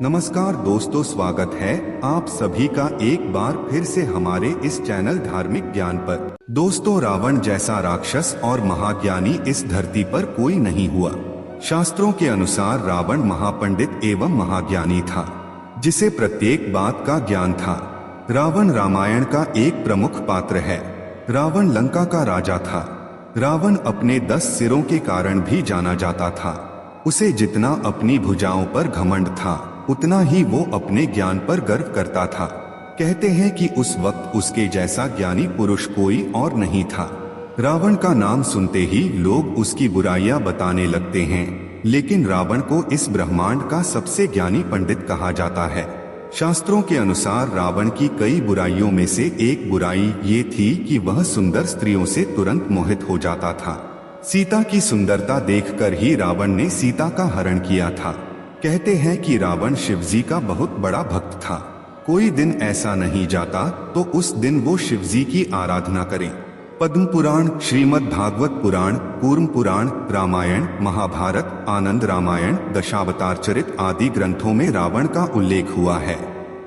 नमस्कार दोस्तों, स्वागत है आप सभी का एक बार फिर से हमारे इस चैनल धार्मिक ज्ञान पर। दोस्तों, रावण जैसा राक्षस और महाज्ञानी इस धरती पर कोई नहीं हुआ। शास्त्रों के अनुसार रावण महापंडित एवं महाज्ञानी था, जिसे प्रत्येक बात का ज्ञान था। रावण रामायण का एक प्रमुख पात्र है। रावण लंका का राजा था। रावण अपने 10 सिरों के कारण भी जाना जाता था। उसे जितना अपनी भुजाओं पर घमंड था, उतना ही वो अपने ज्ञान पर गर्व करता था। कहते हैं कि उस वक्त उसके जैसा ज्ञानी पुरुष कोई और नहीं था। रावण का नाम सुनते ही लोग उसकी बुराइयां बताने लगते हैं, लेकिन रावण को इस ब्रह्मांड का सबसे ज्ञानी पंडित कहा जाता है। शास्त्रों के अनुसार रावण की कई बुराइयों में से एक बुराई ये थी कि वह सुंदर स्त्रियों से तुरंत मोहित हो जाता था। सीता की सुंदरता देखकर ही रावण ने सीता का हरण किया था। कहते हैं कि रावण शिवजी का बहुत बड़ा भक्त था। कोई दिन ऐसा नहीं जाता तो उस दिन वो शिवजी की आराधना करें। पद्म पुराण, श्रीमद् भागवत पुराण, कूर्म पुराण, रामायण, महाभारत, आनंद रामायण, दशावतार चरित आदि ग्रंथों में रावण का उल्लेख हुआ है।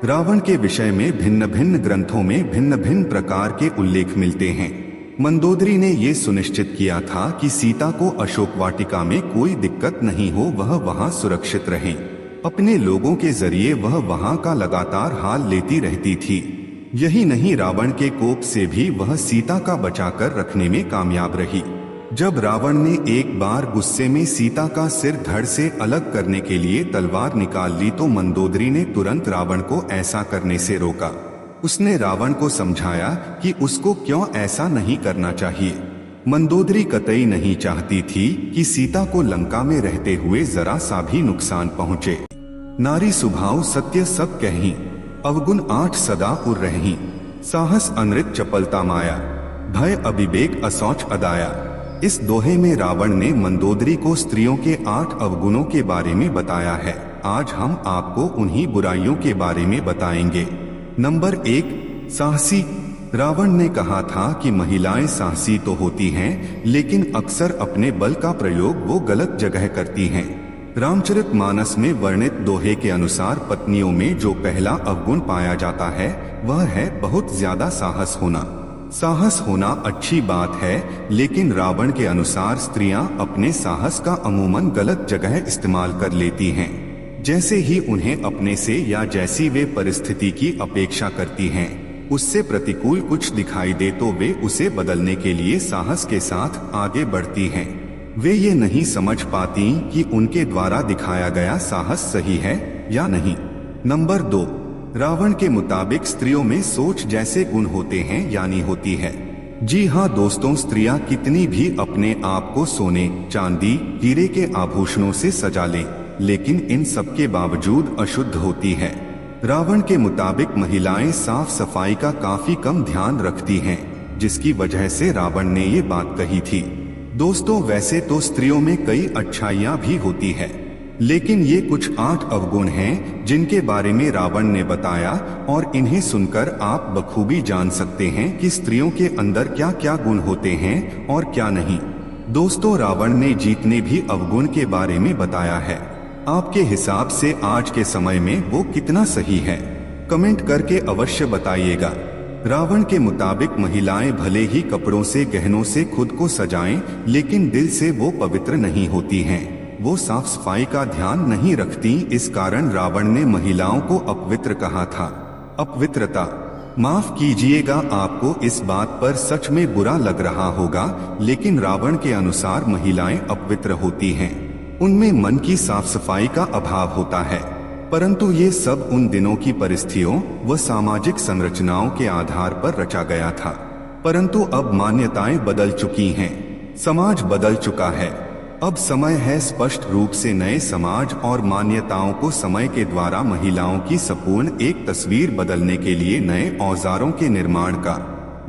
रावण के विषय में भिन्न भिन्न ग्रंथों में भिन्न भिन्न प्रकार के उल्लेख मिलते हैं। मंदोदरी ने ये सुनिश्चित किया था कि सीता को अशोक वाटिका में कोई दिक्कत नहीं हो, वह वहां सुरक्षित रहे। अपने लोगों के जरिए वह वहां का लगातार हाल लेती रहती थी। यही नहीं, रावण के कोप से भी वह सीता का बचाकर रखने में कामयाब रही। जब रावण ने एक बार गुस्से में सीता का सिर धड़ से अलग करने के लिए तलवार निकाल ली तो मंदोदरी ने तुरंत रावण को ऐसा करने से रोका। उसने रावण को समझाया कि उसको क्यों ऐसा नहीं करना चाहिए। मंदोदरी कतई नहीं चाहती थी कि सीता को लंका में रहते हुए जरा सा भी नुकसान पहुँचे। नारी स्वभाव सत्य सब कहीं, अवगुण 8 सदा उर रहीं। साहस अनृत चपलता माया, भय अविवेक असौच अदाया। इस दोहे में रावण ने मंदोदरी को स्त्रियों के 8 अवगुणों के बारे में बताया है। आज हम आपको उन्हीं बुराइयों के बारे में बताएंगे। नंबर 1, साहसी। रावण ने कहा था कि महिलाएं साहसी तो होती हैं, लेकिन अक्सर अपने बल का प्रयोग वो गलत जगह करती हैं। रामचरितमानस में वर्णित दोहे के अनुसार पत्नियों में जो पहला अवगुण पाया जाता है वह है बहुत ज्यादा साहस होना। साहस होना अच्छी बात है, लेकिन रावण के अनुसार स्त्रियां अपने साहस का अमूमन गलत जगह इस्तेमाल कर लेती हैं। जैसे ही उन्हें अपने से या जैसी वे परिस्थिति की अपेक्षा करती हैं, उससे प्रतिकूल कुछ दिखाई दे तो वे उसे बदलने के लिए साहस के साथ आगे बढ़ती हैं। वे ये नहीं समझ पाती कि उनके द्वारा दिखाया गया साहस सही है या नहीं। नंबर 2, रावण के मुताबिक स्त्रियों में सोच जैसे गुण होते हैं यानी होती है। जी हाँ दोस्तों, स्त्रियां कितनी भी अपने आप को सोने, चांदी, हीरे के आभूषणों से सजा लें, लेकिन इन सब के बावजूद अशुद्ध होती है। रावण के मुताबिक महिलाएं साफ सफाई का काफी कम ध्यान रखती हैं, जिसकी वजह से रावण ने ये बात कही थी। दोस्तों, वैसे तो स्त्रियों में कई अच्छाइयां भी होती है, लेकिन ये कुछ 8 अवगुण हैं जिनके बारे में रावण ने बताया, और इन्हें सुनकर आप बखूबी जान सकते हैं कि स्त्रियों के अंदर क्या क्या गुण होते हैं और क्या नहीं। दोस्तों, रावण ने जितने भी अवगुण के बारे में बताया है, आपके हिसाब से आज के समय में वो कितना सही है? कमेंट करके अवश्य बताइएगा। रावण के मुताबिक महिलाएं भले ही कपड़ों से, गहनों से खुद को सजाएं, लेकिन दिल से वो पवित्र नहीं होती हैं। वो साफ सफाई का ध्यान नहीं रखती। इस कारण रावण ने महिलाओं को अपवित्र कहा था। अपवित्रता, माफ कीजिएगा, आपको इस बात पर सच में बुरा लग रहा होगा, लेकिन रावण के अनुसार महिलाएं अपवित्र होती हैं। उनमें मन की साफ सफाई का अभाव होता है। परंतु ये सब उन दिनों की परिस्थितियों व सामाजिक संरचनाओं के आधार पर रचा गया था। परंतु अब मान्यताएं बदल चुकी हैं, समाज बदल चुका है। अब समय है स्पष्ट रूप से नए समाज और मान्यताओं को समय के द्वारा महिलाओं की संपूर्ण एक तस्वीर बदलने के लिए नए औजारों के निर्माण का।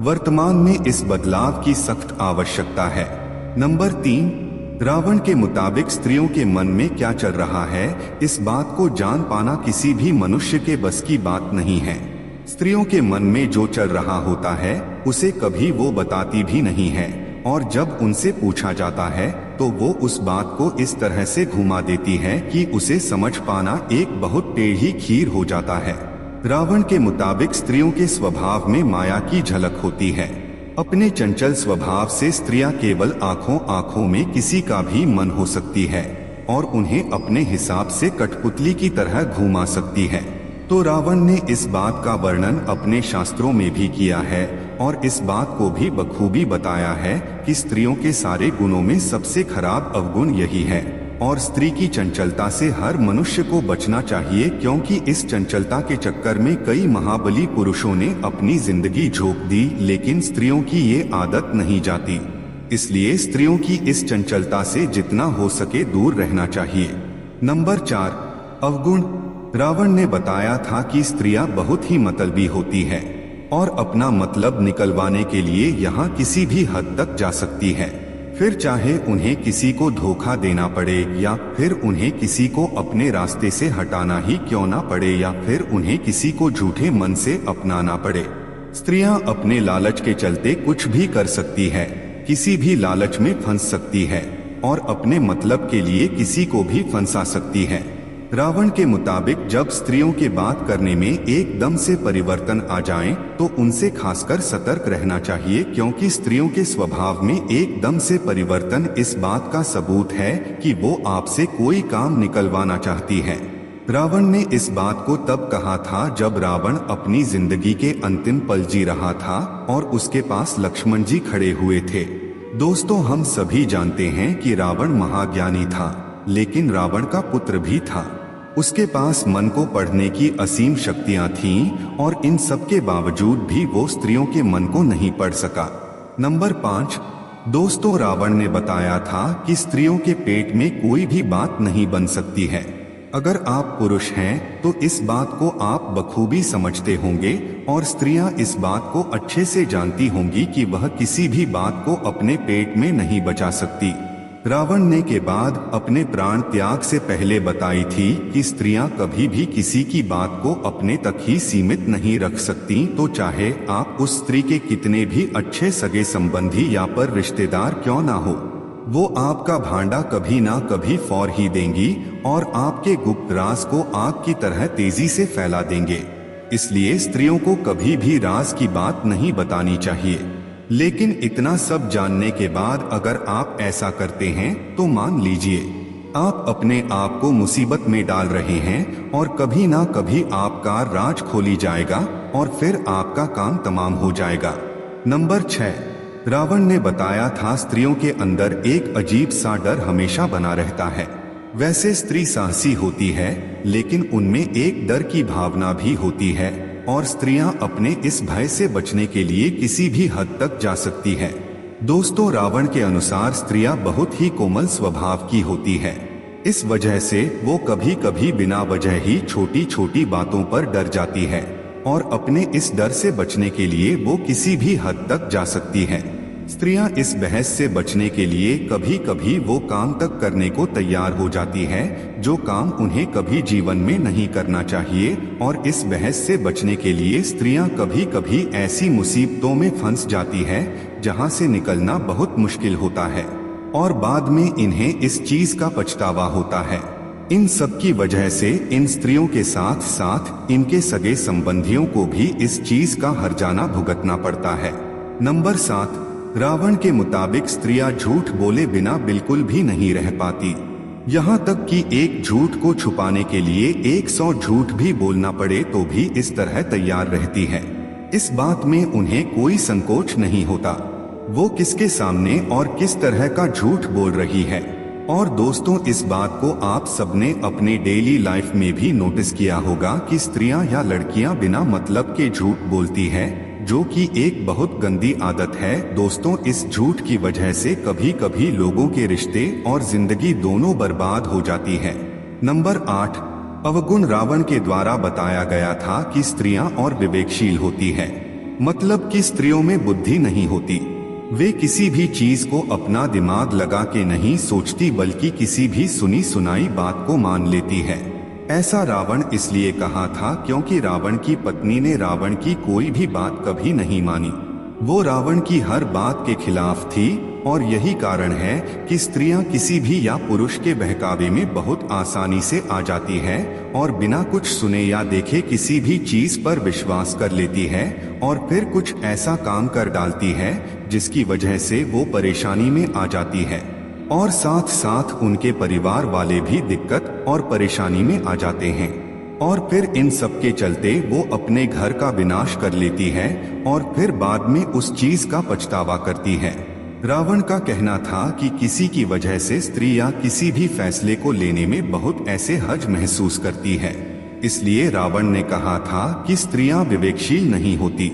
वर्तमान में इस बदलाव की सख्त आवश्यकता है। नंबर 3, रावण के मुताबिक स्त्रियों के मन में क्या चल रहा है, इस बात को जान पाना किसी भी मनुष्य के बस की बात नहीं है। स्त्रियों के मन में जो चल रहा होता है उसे कभी वो बताती भी नहीं है, और जब उनसे पूछा जाता है तो वो उस बात को इस तरह से घुमा देती है कि उसे समझ पाना एक बहुत टेढ़ी खीर हो जाता है। रावण के मुताबिक स्त्रियों के स्वभाव में माया की झलक होती है। अपने चंचल स्वभाव से स्त्रियां केवल आंखों आंखों में किसी का भी मन हो सकती है और उन्हें अपने हिसाब से कठपुतली की तरह घुमा सकती है। तो रावण ने इस बात का वर्णन अपने शास्त्रों में भी किया है और इस बात को भी बखूबी बताया है कि स्त्रियों के सारे गुणों में सबसे खराब अवगुण यही है और स्त्री की चंचलता से हर मनुष्य को बचना चाहिए, क्योंकि इस चंचलता के चक्कर में कई महाबली पुरुषों ने अपनी जिंदगी झोंक दी, लेकिन स्त्रियों की ये आदत नहीं जाती। इसलिए स्त्रियों की इस चंचलता से जितना हो सके दूर रहना चाहिए। नंबर 4, अवगुण। रावण ने बताया था कि स्त्रियां बहुत ही मतलबी होती है और अपना मतलब निकलवाने के लिए यहाँ किसी भी हद तक जा सकती है, फिर चाहे उन्हें किसी को धोखा देना पड़े या फिर उन्हें किसी को अपने रास्ते से हटाना ही क्यों ना पड़े या फिर उन्हें किसी को झूठे मन से अपनाना पड़े। स्त्रियां अपने लालच के चलते कुछ भी कर सकती है, किसी भी लालच में फंस सकती है और अपने मतलब के लिए किसी को भी फंसा सकती है। रावण के मुताबिक जब स्त्रियों के बात करने में एकदम से परिवर्तन आ जाए तो उनसे खासकर सतर्क रहना चाहिए, क्योंकि स्त्रियों के स्वभाव में एकदम से परिवर्तन इस बात का सबूत है कि वो आपसे कोई काम निकलवाना चाहती है। रावण ने इस बात को तब कहा था जब रावण अपनी जिंदगी के अंतिम पल जी रहा था और उसके पास लक्ष्मण जी खड़े हुए थे। दोस्तों, हम सभी जानते हैं कि रावण महाज्ञानी था, लेकिन रावण का पुत्र भी था। उसके पास मन को पढ़ने की असीम शक्तियां थीं और इन सब के बावजूद भी वो स्त्रियों के मन को नहीं पढ़ सका। नंबर 5, दोस्तों, रावण ने बताया था कि स्त्रियों के पेट में कोई भी बात नहीं बन सकती है। अगर आप पुरुष हैं तो इस बात को आप बखूबी समझते होंगे और स्त्रियां इस बात को अच्छे से जानती होंगी कि वह किसी भी बात को अपने पेट में नहीं बचा सकती। रावण ने के बाद अपने प्राण त्याग से पहले बताई थी कि स्त्रियां कभी भी किसी की बात को अपने तक ही सीमित नहीं रख सकती, तो चाहे आप उस स्त्री के कितने भी अच्छे सगे संबंधी या पर रिश्तेदार क्यों ना हो, वो आपका भांडा कभी ना कभी फोड़ ही देंगी और आपके गुप्त राज को आग की तरह तेजी से फैला देंगे। इसलिए स्त्रियों को कभी भी राज की बात नहीं बतानी चाहिए। लेकिन इतना सब जानने के बाद अगर आप ऐसा करते हैं तो मान लीजिए आप अपने आप को मुसीबत में डाल रहे हैं और कभी ना कभी आपका राज खोली जाएगा और फिर आपका काम तमाम हो जाएगा। नंबर 6, रावण ने बताया था स्त्रियों के अंदर एक अजीब सा डर हमेशा बना रहता है। वैसे स्त्री साहसी होती है, लेकिन उनमें एक डर की भावना भी होती है और स्त्रियां अपने इस भय से बचने के लिए किसी भी हद तक जा सकती है। दोस्तों, रावण के अनुसार स्त्रियां बहुत ही कोमल स्वभाव की होती है। इस वजह से वो कभी कभी बिना वजह ही छोटी छोटी बातों पर डर जाती है और अपने इस डर से बचने के लिए वो किसी भी हद तक जा सकती है। स्त्रियां इस बहस से बचने के लिए कभी कभी वो काम तक करने को तैयार हो जाती है जो काम उन्हें कभी जीवन में नहीं करना चाहिए, और इस बहस से बचने के लिए स्त्रियां कभी कभी ऐसी मुसीबतों में फंस जाती है जहां से निकलना बहुत मुश्किल होता है और बाद में इन्हें इस चीज का पछतावा होता है। इन सब की वजह से इन स्त्रियों के साथ साथ इनके सगे संबंधियों को भी इस चीज का हर्जाना भुगतना पड़ता है। नंबर 7, रावण के मुताबिक स्त्रियां झूठ बोले बिना बिल्कुल भी नहीं रह पाती। यहाँ तक कि एक झूठ को छुपाने के लिए 100 झूठ भी बोलना पड़े तो भी इस तरह तैयार रहती है। इस बात में उन्हें कोई संकोच नहीं होता वो किसके सामने और किस तरह का झूठ बोल रही है। और दोस्तों, इस बात को आप सबने अपने डेली लाइफ में भी नोटिस किया होगा कि स्त्रियां या लड़कियां बिना मतलब के झूठ बोलती है, जो कि एक बहुत गंदी आदत है। दोस्तों, इस झूठ की वजह से कभी कभी लोगों के रिश्ते और जिंदगी दोनों बर्बाद हो जाती है। नंबर 8, अवगुण। रावण के द्वारा बताया गया था कि स्त्रियां और विवेकशील होती है, मतलब कि स्त्रियों में बुद्धि नहीं होती। वे किसी भी चीज को अपना दिमाग लगा के नहीं सोचती, बल्कि किसी भी सुनी सुनाई बात को मान लेती है। ऐसा रावण इसलिए कहा था क्योंकि रावण की पत्नी ने रावण की कोई भी बात कभी नहीं मानी। वो रावण की हर बात के खिलाफ थी और यही कारण है कि स्त्रियां किसी भी या पुरुष के बहकावे में बहुत आसानी से आ जाती है और बिना कुछ सुने या देखे किसी भी चीज पर विश्वास कर लेती है और फिर कुछ ऐसा काम कर डालती है जिसकी वजह से वो परेशानी में आ जाती है और साथ साथ उनके परिवार वाले भी दिक्कत और परेशानी में आ जाते हैं और फिर इन सब के चलते वो अपने घर का विनाश कर लेती है और फिर बाद में उस चीज का पछतावा करती है। रावण का कहना था कि किसी की वजह से स्त्रियां किसी भी फैसले को लेने में बहुत ऐसे हर्ज महसूस करती है, इसलिए रावण ने कहा था कि स्त्रियां विवेकशील नहीं होती।